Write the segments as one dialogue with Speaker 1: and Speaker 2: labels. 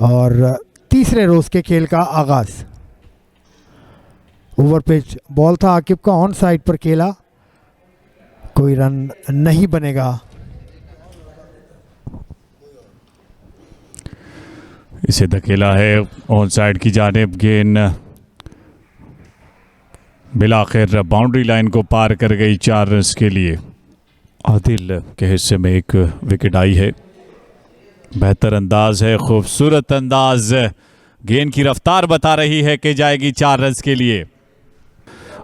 Speaker 1: और तीसरे रोज के खेल का आगाज। ओवर पिच बॉल था आकिब का, ऑन साइड पर खेला, कोई रन नहीं बनेगा।
Speaker 2: इसे धकेला है ऑन साइड की जानिब, गेंद बिलाखिर बाउंड्री लाइन को पार कर गई 4 रन के लिए। आदिल के हिस्से में एक विकेट आई है। बेहतर अंदाज है, खूबसूरत अंदाज, गेंद की रफ्तार बता रही है कि जाएगी 4 रन के लिए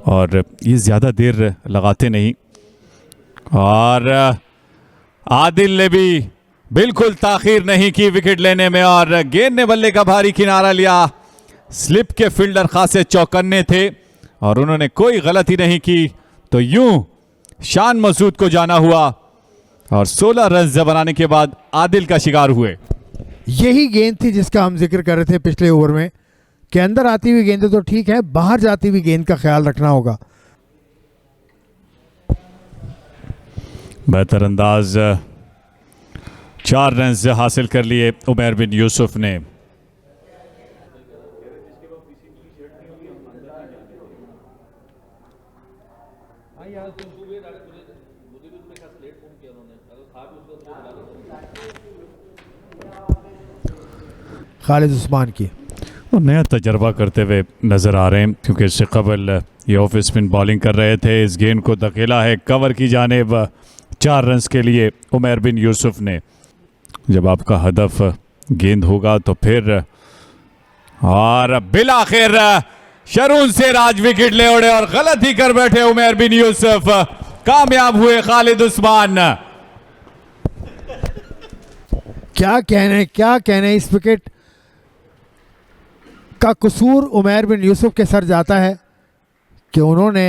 Speaker 2: और ये ज़्यादा देर लगाते नहीं। और आदिल ने भी बिल्कुल ताखीर नहीं की विकेट लेने में और गेंद ने बल्ले का भारी किनारा लिया। स्लिप के फील्डर खासे चौकन्ने थे और उन्होंने कोई गलती नहीं की, तो यूं शान मसूद को जाना हुआ और 16 रन बनाने के बाद आदिल का शिकार हुए।
Speaker 1: यही गेंद थी जिसका हम जिक्र कर रहे थे पिछले ओवर में कि अंदर आती हुई गेंदें तो ठीक है, बाहर जाती हुई गेंद का ख्याल रखना होगा।
Speaker 2: बेहतर अंदाज, 4 रन हासिल कर लिए उमैर बिन यूसुफ ने।
Speaker 1: खालिद उस्मान की
Speaker 2: और नया तजर्बा करते हुए नज़र आ रहे हैं क्योंकि इससे कबल ये ऑफ स्पिन बॉलिंग कर रहे थे। इस गेंद को धकेला है कवर की जानिब 4 रन के लिए उमैर बिन यूसुफ ने। जब आपका हदफ गेंद होगा तो फिर, और बिलाखिर शरून से राज विकेट ले उड़े और गलत ही कर बैठे उमैर बिन यूसुफ, कामयाब हुए खालिद उस्मान।
Speaker 1: क्या कहने इस विकेट का कसूर उमैर बिन यूसुफ के सर जाता है कि उन्होंने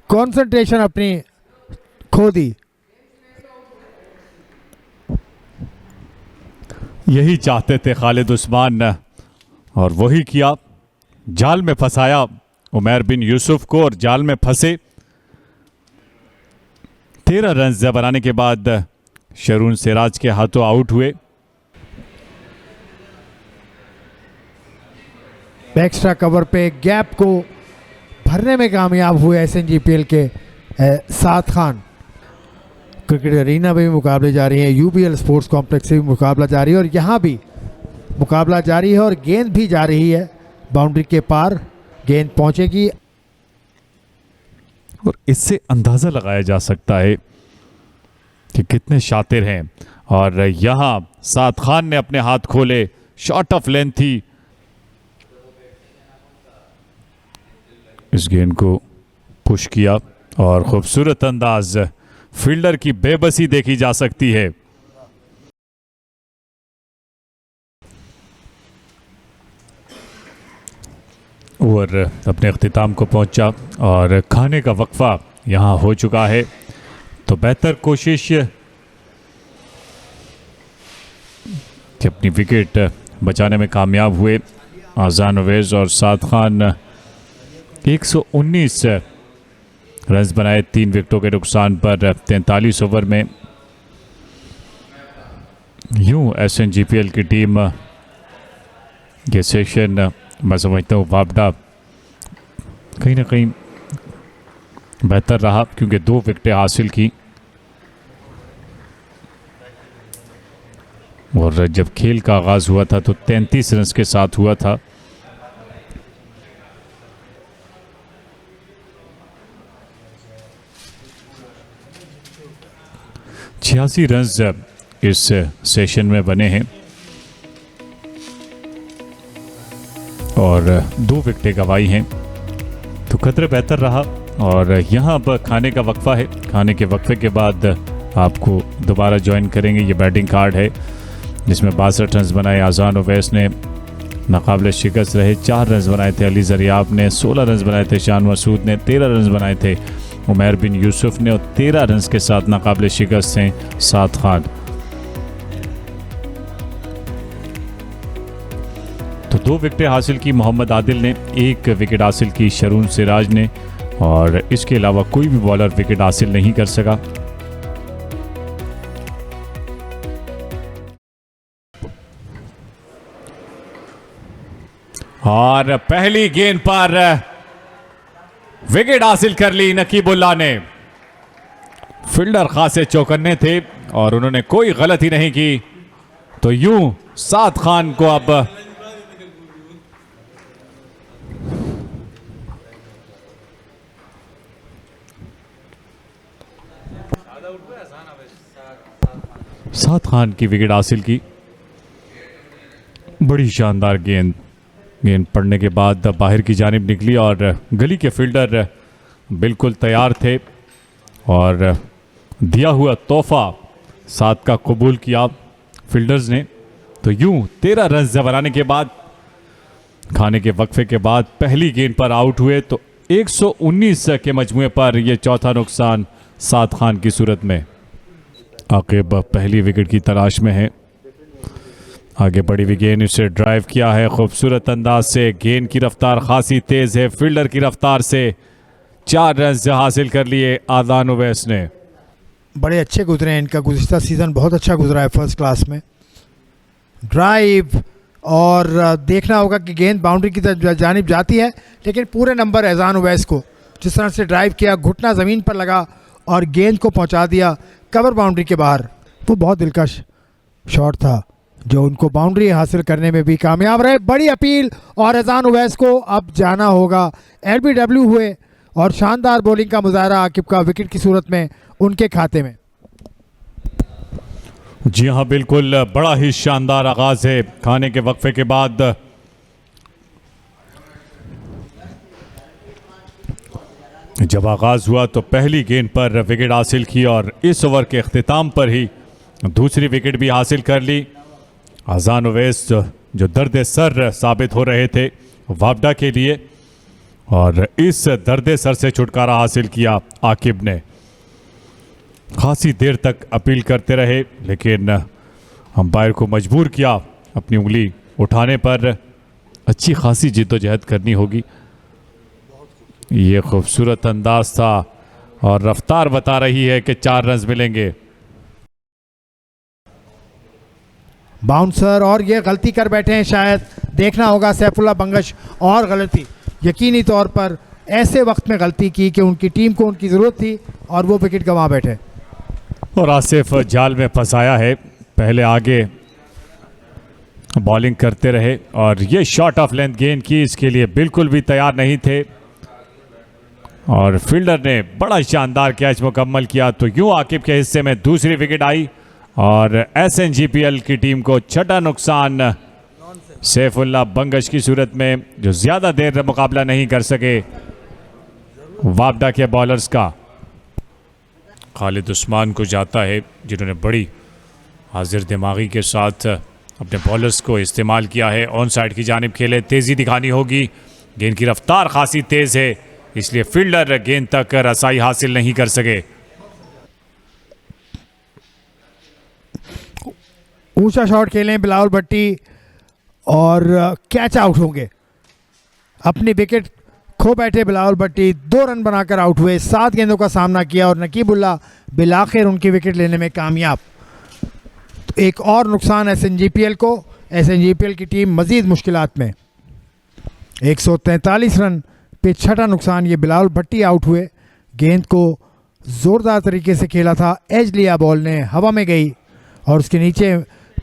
Speaker 1: कंसंट्रेशन अपनी खो दी।
Speaker 2: यही चाहते थे खालिद उस्मान और वही किया, जाल में फंसाया उमैर बिन यूसुफ को और जाल में फंसे। 13 रन बनाने के बाद शरून सिराज के हाथों आउट हुए।
Speaker 1: एक्स्ट्रा कवर पे गैप को भरने में कामयाब हुए SNGPL के साद खान। क्रिकेट अरीना में भी मुकाबले जारी हैं, UBL स्पोर्ट्स कॉम्प्लेक्स से भी मुकाबला जारी है और यहाँ भी मुकाबला जारी है और गेंद भी जा रही है बाउंड्री के पार, गेंद पहुंचेगी।
Speaker 2: और इससे अंदाज़ा लगाया जा सकता है कि कितने शातिर हैं। और यहाँ साद खान ने अपने हाथ खोले, शॉट ऑफ लेंथ थी, इस गेंद को पुश किया और खूबसूरत अंदाज, फील्डर की बेबसी देखी जा सकती है। ओवर अपने अख्तिताम को पहुंचा और खाने का वक्फा यहां हो चुका है, तो बेहतर कोशिश कि अपनी विकेट बचाने में कामयाब हुए आज़ान अवैज और साद खान। 119 रन बनाए 3 विकेटों के नुकसान पर 43 ओवर में। यूं SNGPL की टीम ये सेशन मैं समझता हूँ वापडा कहीं ना कहीं बेहतर रहा क्योंकि 2 विकेटें हासिल की और जब खेल का आगाज़ हुआ था तो 33 रन के साथ हुआ था। छियासी रन इस सेशन में बने हैं और 2 विकेटें गंवाई हैं, तो कदर बेहतर रहा। और यहाँ पर खाने का वक्फा है, खाने के वक्फे के बाद आपको दोबारा ज्वाइन करेंगे। ये बैटिंग कार्ड है जिसमें 62 रन बनाए आज़ान ओवैस ने, नाकाबिल शिकस्त रहे 4 रन बनाए थे अली ज़रियाब ने, 16 रन बनाए थे शान मसूद ने, 13 रन बनाए थे उमैर बिन यूसुफ ने और 13 रन के साथ नाकाबिल शिकस्त हैं साद खान। तो 2 विकेटें हासिल की मोहम्मद आदिल ने, 1 विकेट हासिल की शरून सिराज ने और इसके अलावा कोई भी बॉलर विकेट हासिल नहीं कर सका। और पहली गेंद पर विकेट हासिल कर ली नकीबुल्लाह ने। फील्डर खासे चौकन्ने थे और उन्होंने कोई गलती नहीं की, तो यूं साद खान को अब साद खान की विकेट हासिल की। बड़ी शानदार गेंद पड़ने के बाद बाहर की जानिब निकली और गली के फील्डर बिल्कुल तैयार थे और दिया हुआ तोहफा साद का कबूल किया फील्डर्स ने। तो यूं 13 रन बनाने के बाद, खाने के वक्फे के बाद पहली गेंद पर आउट हुए, तो 119 के मजमुए पर यह चौथा नुकसान साद खान की सूरत में। आकिब पहली विकेट की तलाश में है। आगे बड़ी हुई गेंद, इसे ड्राइव किया है खूबसूरत अंदाज से। गेंद की रफ्तार खासी तेज है, फील्डर की रफ्तार से 4 रन हासिल कर लिए आदान उवैस ने।
Speaker 1: बड़े अच्छे गुजरे हैं, इनका गुज़िश्ता सीज़न बहुत अच्छा गुजरा है फर्स्ट क्लास में। ड्राइव और देखना होगा कि गेंद बाउंड्री की जानिब जाती है, लेकिन पूरे नंबर एजान उवैस को जिस तरह से ड्राइव किया, घुटना ज़मीन पर लगा और गेंद को पहुंचा दिया कवर बाउंड्री के बाहर। वो बहुत दिलकश शॉट था जो उनको बाउंड्री हासिल करने में भी कामयाब रहे। बड़ी अपील और एजान उवैस को अब जाना होगा। LBW हुए और शानदार बॉलिंग का मुजाहरा आकिब का विकेट की सूरत में उनके खाते में।
Speaker 2: जी हाँ, बिल्कुल बड़ा ही शानदार आगाज है खाने के वक्फे के बाद। जब आगाज हुआ तो पहली गेंद पर विकेट हासिल की और इस ओवर के अख्तिताम पर ही दूसरी विकेट भी हासिल कर ली। आज़ान उवैस जो दर्द सर साबित हो रहे थे वापडा के लिए, और इस दर्द सर से छुटकारा हासिल किया आकिब ने। खासी देर तक अपील करते रहे, लेकिन अंपायर को मजबूर किया अपनी उंगली उठाने पर। अच्छी खासी जिद्दोजहद करनी होगी। ये खूबसूरत अंदाज था और रफ्तार बता रही है कि 4 रन मिलेंगे।
Speaker 1: बाउंसर और ये गलती कर बैठे हैं, शायद देखना होगा सैफुल्लाह बंगश। और गलती, यकीनी तौर पर ऐसे वक्त में गलती की कि उनकी टीम को उनकी ज़रूरत थी और वो विकेट गंवा बैठे।
Speaker 2: और आसिफ जाल में फंसाया है। पहले आगे बॉलिंग करते रहे और ये शॉट ऑफ लेंथ गेंद की, इसके लिए बिल्कुल भी तैयार नहीं थे और फील्डर ने बड़ा शानदार कैच मुकम्मल किया। तो यूं आकिब के हिस्से में दूसरी विकेट आई और SNGPL की टीम को छठा नुकसान सैफुल्लाह बंगश की सूरत में, जो ज़्यादा देर मुकाबला नहीं कर सके वापडा के बॉलर्स का। खालिद उस्मान को जाता है, जिन्होंने बड़ी हाजिर दिमागी के साथ अपने बॉलर्स को इस्तेमाल किया है। ऑन साइड की जानिब खेले, तेज़ी दिखानी होगी। गेंद की रफ्तार खासी तेज़ है, इसलिए फील्डर गेंद तक रसाई हासिल नहीं कर सके।
Speaker 1: ऊंचा शॉट खेलें बिलावल भट्टी और कैच आउट होंगे। अपनी विकेट खो बैठे बिलावल भट्टी 2 रन बनाकर आउट हुए। 7 गेंदों का सामना किया और नकीबुल्लाह बिलाखिर उनकी विकेट लेने में कामयाब। तो एक और नुकसान SNGPL को। SNGPL की टीम मज़ीद मुश्किलात में। 143 रन पे छठा नुकसान। ये बिलावल भट्टी आउट हुए। गेंद को ज़ोरदार तरीके से खेला था, एज लिया, बॉल ने हवा में गई और उसके नीचे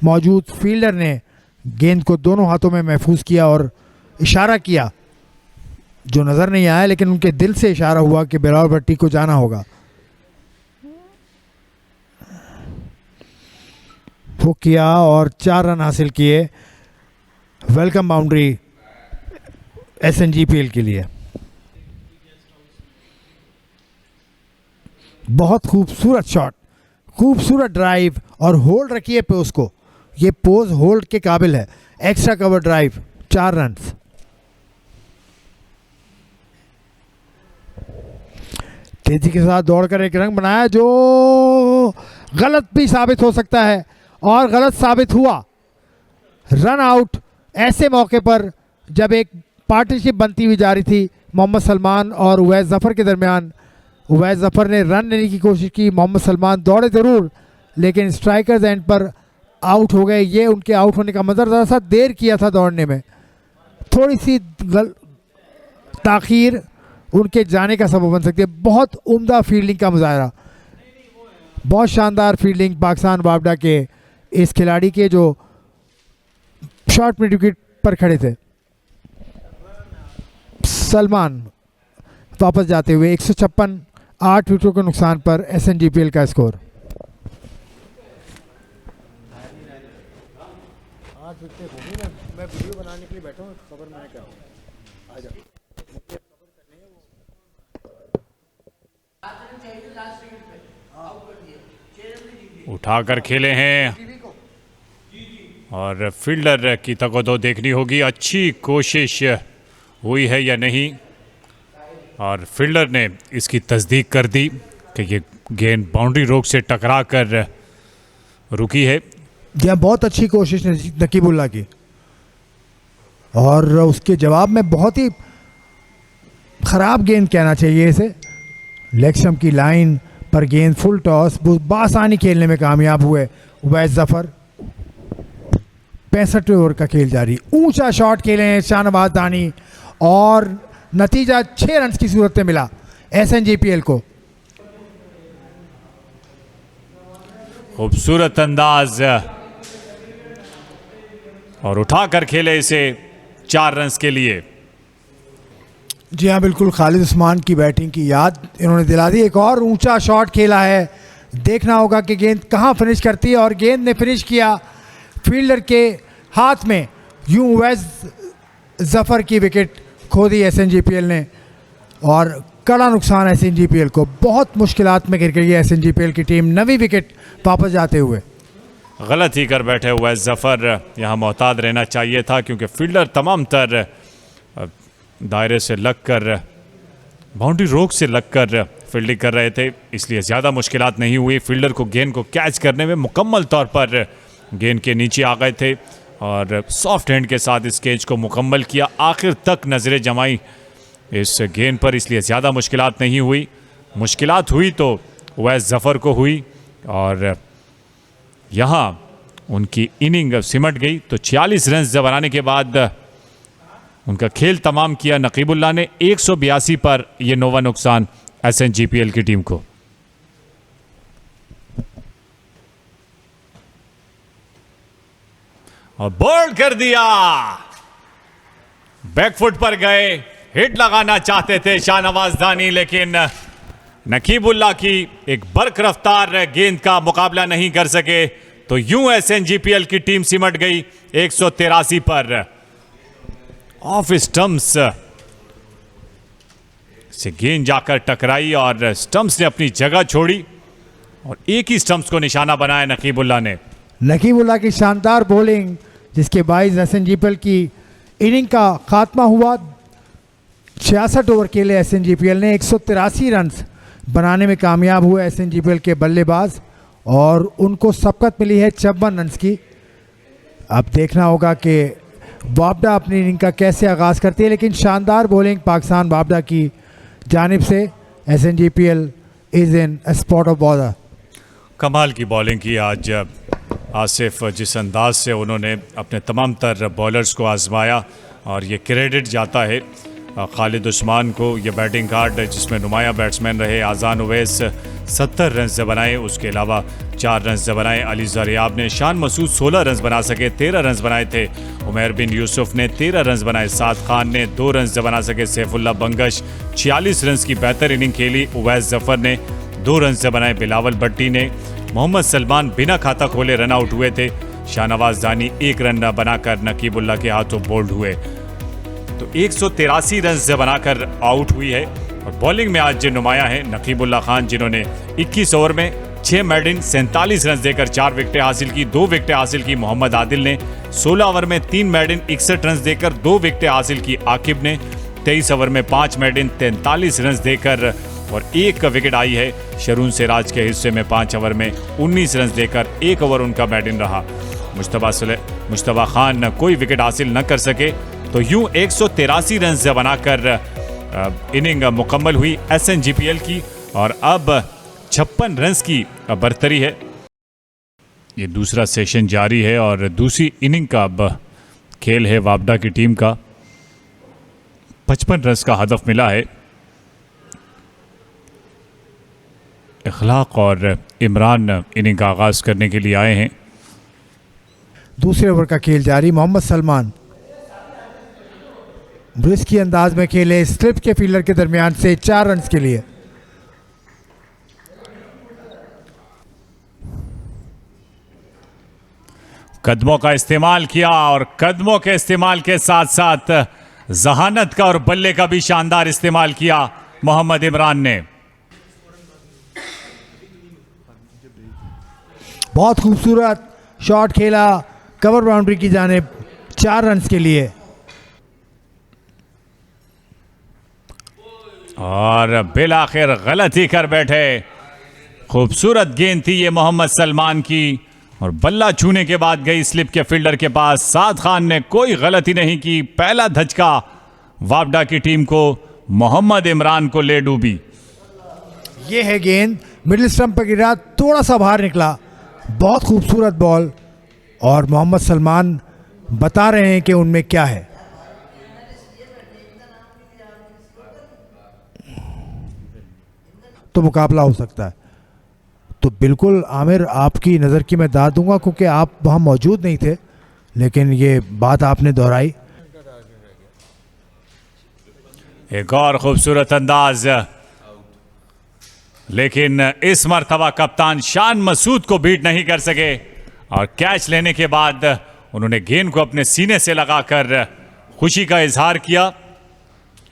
Speaker 1: मौजूद फील्डर ने गेंद को दोनों हाथों में महफूज किया और इशारा किया जो नज़र नहीं आया, लेकिन उनके दिल से इशारा हुआ कि बिलावल भट्टी को जाना होगा। वो किया और 4 रन हासिल किए। वेलकम बाउंड्री SNGPL के लिए। बहुत खूबसूरत शॉट, खूबसूरत ड्राइव और होल्ड रखी है पोज को। ये पोज होल्ड के काबिल है। Extra cover drive, 4 run. तेजी के साथ दौड़कर एक रंग बनाया जो गलत भी साबित हो सकता है और गलत साबित हुआ। रन आउट ऐसे मौके पर जब एक पार्टनरशिप बनती हुई जा रही थी मोहम्मद सलमान और उवैस ज़फ़र के दरमियान। उवैस ज़फ़र ने रन लेने की कोशिश की, मोहम्मद सलमान दौड़े ज़रूर लेकिन स्ट्राइकर्स एंड पर आउट हो गए। ये उनके आउट होने का मंजर, ज़रा सा देर किया था दौड़ने में। थोड़ी सी ताखीर उनके जाने का सबब बन सकती है। बहुत उम्दा फील्डिंग का मुजाहरा, बहुत शानदार फील्डिंग पाकिस्तान बावडा के इस खिलाड़ी के जो शॉर्ट मिड विकेट पर खड़े थे। सलमान वापस जाते हुए 156, 8 विकेटों के नुकसान पर SNGPL का स्कोर। मैं वीडियो बनाने के लिए बैठा हूँ, खबर मैंने क्या आ जाओ।
Speaker 2: उठाकर खेले हैं और फील्डर की तकदो देखनी होगी, अच्छी कोशिश हुई है या नहीं। और फील्डर ने इसकी तस्दीक कर दी कि ये गेंद बाउंड्री रोक से टकरा कर रुकी है।
Speaker 1: यह बहुत अच्छी कोशिश नकीबुल्ला की, और उसके जवाब में बहुत ही ख़राब गेंद कहना चाहिए इसे। लेग स्टंप की लाइन पर गेंद फुल टॉस बासानी खेलने में कामयाब हुए उवैस जफ़र। 65वें ओवर का खेल जारी, ऊंचा शॉट खेले हैं शाहनवाज दानी और नतीजा 6 रन की सूरत में मिला SNGPL को।
Speaker 2: खूबसूरत अंदाज और उठाकर खेले इसे 4 रन के लिए।
Speaker 1: जी हाँ, बिल्कुल खालिद उस्मान की बैटिंग की याद इन्होंने दिला दी। एक और ऊंचा शॉट खेला है, देखना होगा कि गेंद कहाँ फिनिश करती है, और गेंद ने फिनिश किया फील्डर के हाथ में। यूं उवैस जफ़र की विकेट खो दी SNGPL ने, और कड़ा नुकसान SNGPL को। बहुत मुश्किलात में गिर गई SNGPL की टीम, 9वीं विकेट वापस जाते हुए।
Speaker 2: गलत ही कर बैठे हुए जफ़र, यहाँ मोहताद रहना चाहिए था क्योंकि फील्डर तमाम तर दायरे से लगकर, बाउंड्री रोक से लगकर फील्डिंग कर रहे थे, इसलिए ज़्यादा मुश्किलात नहीं हुई। फील्डर को गेंद को कैच करने में मुकम्मल तौर पर गेंद के नीचे आ गए थे और सॉफ्ट हैंड के साथ इस कैच को मुकम्मल किया। आखिर तक नज़रें जमाई इस गेंद पर, इसलिए ज़्यादा मुश्किलात नहीं हुई। मुश्किलात हुई तो उवैस जफ़र को हुई, और यहाँ उनकी इनिंग सिमट गई। तो 46 रन बनाने के बाद उनका खेल तमाम किया नकीबुल्ला ने। 182 पर यह 9वां नुकसान SNGPL की टीम को। और बोल्ड कर दिया, बैकफुट पर गए, हिट लगाना चाहते थे शाहनवाज दानी, लेकिन नकीबुल्ला की एक बर्क रफ्तार गेंद का मुकाबला नहीं कर सके। तो यूं SNGPL की टीम सिमट गई 183 पर। ऑफ स्टंप्स से गेंद जाकर टकराई और स्टंप्स ने अपनी जगह छोड़ी और एक ही स्टंप्स को निशाना बनाया नकीबुल्ला ने।
Speaker 1: नकीबुल्ला की शानदार बॉलिंग, जिसके बाइस SNGPL की इनिंग का खात्मा हुआ। 66 ओवर खेले SNGPL ने, 183 रन बनाने में कामयाब हुए SNGPL के बल्लेबाज, और उनको सबकत मिली है 54 रन की। अब देखना होगा कि बावडा अपनी इनिंग का कैसे आगाज़ करती है, लेकिन शानदार बॉलिंग पाकिस्तान बावडा की जानिब से। SNGPL is in spot of border.
Speaker 2: कमाल की बॉलिंग की आज आसिफ, जिस अंदाज से उन्होंने अपने तमाम तर बॉलर्स को आजमाया, और ये क्रेडिट जाता है खालिद उस्मान को। ये बैटिंग कार्ड जिसमें नुमाया बैट्समैन रहे आज़ान उवैस 70 रन से बनाए, उसके अलावा 4 रन से बनाए अली ज़रियाब ने। शान मसूद 16 रन बना सके, 13 रन बनाए थे। उमैर बिन यूसुफ ने 13 रन बनाए, साद खान ने 2 रन बना सके। सैफुल्ला बंगश 46 रन की बेहतर इनिंग खेली, उवैस जफ़र ने 2 रन बनाए। बिलावल भट्टी ने, मोहम्मद सलमान बिना खाता खोले रन आउट हुए थे। शाहनवाज दानी 1 रन बनाकर नकीबुल्ला के हाथों बोल्ड हुए। तो 183 रन बनाकर आउट हुई है। और बॉलिंग में आज नुमाया है नकीबुल्ला खान, जिन्होंने 21 ओवर में 6 मेडन 47 रन देकर 4 विकेटें हासिल की। 2 विकेटें हासिल की मोहम्मद आदिल ने। 16 ओवर में 3 मेडन 61 रन देकर 2 विकेटें हासिल की आकिब ने। 23 ओवर में 5 मेडन 43 रन देकर और 1 विकेट आई है शरून सिराज के हिस्से में। 5 ओवर में 19 रन देकर 1 ओवर उनका बैटिंग रहा। मुश्तबा खान कोई विकेट हासिल न कर सके। तो यूं 183 रन बनाकर इनिंग मुकम्मल हुई SNGPL की, और अब 56 रन की बरतरी है। ये दूसरा सेशन जारी है और दूसरी इनिंग का अब खेल है बावडा की टीम का। 55 रन का हदफ मिला है। इखलाक और इमरान इनिंग का आगाज करने के लिए आए हैं।
Speaker 1: दूसरे ओवर का खेल जारी। मोहम्मद सलमान रिस्की अंदाज में खेले, स्लिप के फील्डर के दरमियान से 4 रन के लिए।
Speaker 2: कदमों का इस्तेमाल किया और कदमों के इस्तेमाल के साथ साथ जहानत का और बल्ले का भी शानदार इस्तेमाल किया मोहम्मद इमरान ने।
Speaker 1: बहुत खूबसूरत शॉट खेला कवर बाउंड्री की जानिब, 4 रन के लिए।
Speaker 2: और बिलाखिर गलती कर बैठे। खूबसूरत गेंद थी ये मोहम्मद सलमान की और बल्ला छूने के बाद गई स्लिप के फील्डर के पास। साद खान ने कोई गलती नहीं की। पहला धचका वापडा की टीम को मोहम्मद इमरान को ले डूबी।
Speaker 1: ये है गेंद, मिडिल स्टंप पर गिरा, थोड़ा सा बाहर निकला। बहुत खूबसूरत बॉल और मोहम्मद सलमान बता रहे हैं कि उनमें क्या है। तो मुकाबला हो सकता है। तो बिल्कुल आमिर, आपकी नज़र की मैं दाद दूंगा क्योंकि आप वहाँ मौजूद नहीं थे, लेकिन ये बात आपने दोहराई।
Speaker 2: एक और खूबसूरत अंदाज, लेकिन इस मर्तबा कप्तान शान मसूद को बीट नहीं कर सके और कैच लेने के बाद उन्होंने गेंद को अपने सीने से लगाकर खुशी का इजहार किया।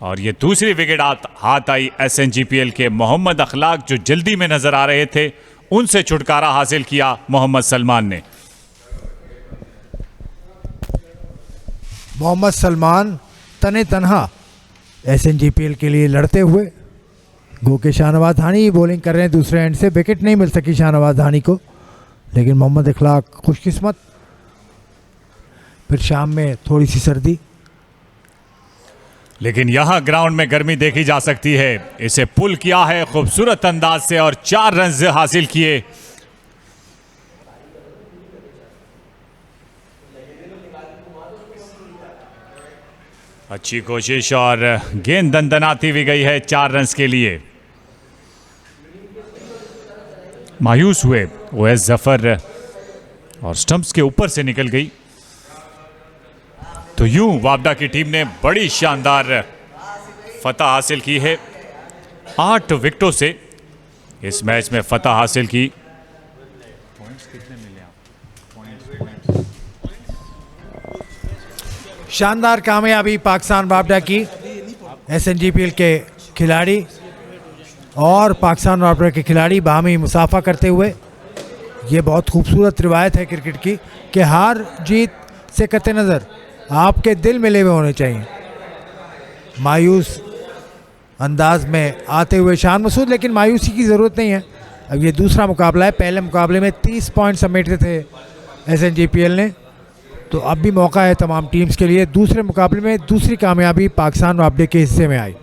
Speaker 2: और ये दूसरी विकेट हाथ आई SNGPL के मोहम्मद अखलाक, जो जल्दी में नजर आ रहे थे, उनसे छुटकारा हासिल किया मोहम्मद सलमान ने।
Speaker 1: मोहम्मद सलमान तने तनहा SNGPL के लिए लड़ते हुए। गो के शाहनवाज धानी बॉलिंग कर रहे हैं दूसरे एंड से। विकेट नहीं मिल सकी शाहनवाज धानी को, लेकिन मोहम्मद अखलाक खुशकिस्मत। फिर शाम में थोड़ी सी सर्दी,
Speaker 2: लेकिन यहां ग्राउंड में गर्मी देखी जा सकती है। इसे पुल किया है खूबसूरत अंदाज से और 4 रन हासिल किए। अच्छी कोशिश और गेंद दंदनाती भी गई है 4 रन के लिए। मायूस हुए ओएस जफर और स्टंप्स के ऊपर से निकल गई। तो यूं वापडा की टीम ने बड़ी शानदार फतह हासिल की है। 8 विकेटों से इस मैच में फतह हासिल की।
Speaker 1: शानदार कामयाबी पाकिस्तान वापडा की। SNGPL के खिलाड़ी और पाकिस्तान वापडा के खिलाड़ी बाहमी मुसाफा करते हुए। ये बहुत खूबसूरत रिवायत है क्रिकेट की कि हार जीत से कतई नज़र आपके दिल मिले हुए होने चाहिए। मायूस अंदाज में आते हुए शान मसूद, लेकिन मायूसी की ज़रूरत नहीं है। अब ये दूसरा मुकाबला है। पहले मुकाबले में 30 पॉइंट समेटे थे SNGPL ने, तो अब भी मौका है तमाम टीम्स के लिए। दूसरे मुकाबले में दूसरी कामयाबी पाकिस्तान वापडे के हिस्से में आई।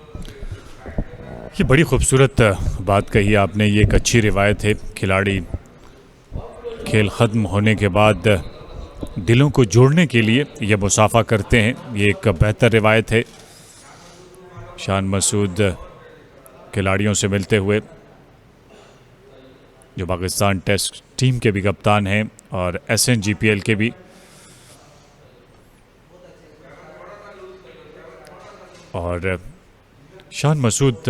Speaker 2: ये बड़ी खूबसूरत बात कही आपने। ये एक अच्छी रिवायत है। खिलाड़ी खेल ख़त्म होने के बाद दिलों को जोड़ने के लिए ये मुसाफा करते हैं। ये एक बेहतर रिवायत है। शान मसूद खिलाड़ियों से मिलते हुए, जो पाकिस्तान टेस्ट टीम के भी कप्तान हैं और SNGPL के भी। और शान मसूद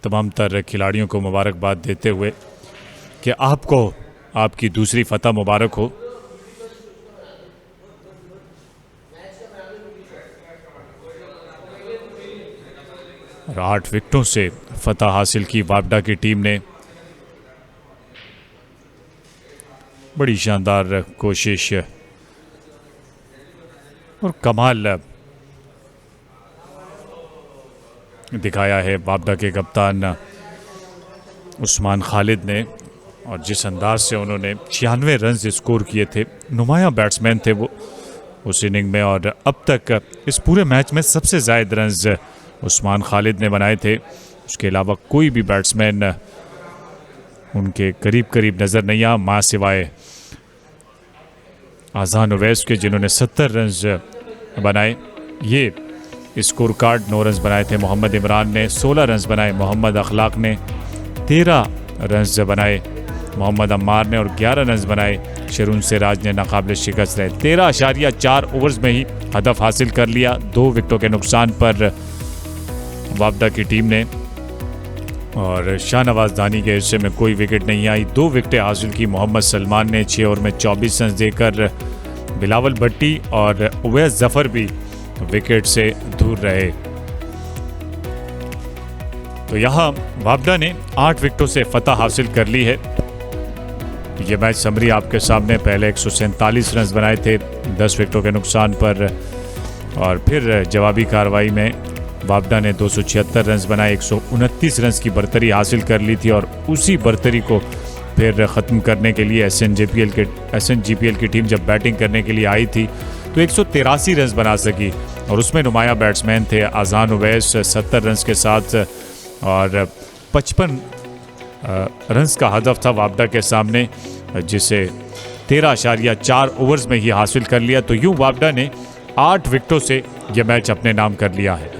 Speaker 2: तमाम तर खिलाड़ियों को मुबारकबाद देते हुए कि आपको आपकी दूसरी फतह मुबारक हो। और 8 विकेटों से फतह हासिल की वापडा की टीम ने। बड़ी शानदार कोशिश और कमाल दिखाया है वापडा के कप्तान उस्मान खालिद ने। और जिस अंदाज से उन्होंने 96 रन स्कोर किए थे, नुमाया बैट्समैन थे वो उस इनिंग में। और अब तक इस पूरे मैच में सबसे ज़्यादा रन उस्मान खालिद ने बनाए थे। उसके अलावा कोई भी बैट्समैन उनके करीब करीब नज़र नहीं आया, मां सिवाय आज़ान उवैस के, जिन्होंने 70 रन बनाए। ये स्कोर कार्ड। 9 रन बनाए थे मोहम्मद इमरान ने, 16 रन बनाए मोहम्मद अखलाक ने, 13 रन बनाए मोहम्मद अम्मार ने और 11 रन बनाए शरून सिराज ने। नाकाबिल शिकस्त रहे। 13.4 ओवर्स में ही हदफ हासिल कर लिया। 2 विकेटों के नुकसान पर वापडा की टीम ने, और शाहनवाज दानी के हिस्से में कोई विकेट नहीं आई। 2 विकेटें हासिल की मोहम्मद सलमान ने 6 ओवर में 24 रन देकर। बिलावल भट्टी और उवैस जफर भी विकेट से दूर रहे। तो यहाँ वापडा ने 8 विकेटों से फतह हासिल कर ली है। ये मैच समरी आपके सामने। पहले 147 रन बनाए थे 10 विकेटों के नुकसान पर, और फिर जवाबी कार्रवाई में वापडा ने 276 रन बनाए, 129 रन की बरतरी हासिल कर ली थी। और उसी बरतरी को फिर ख़त्म करने के लिए एसएनजीपीएल की टीम जब बैटिंग करने के लिए आई थी तो 183 रन बना सकी, और उसमें नुमाया बैट्समैन थे अजान उवैस 70 रन के साथ, और 55 रन का हदफ था वापडा के सामने, जिसे 13.4 ओवर्स में ही हासिल कर लिया। तो यूं वापडा ने 8 विकेटों से यह मैच अपने नाम कर लिया है।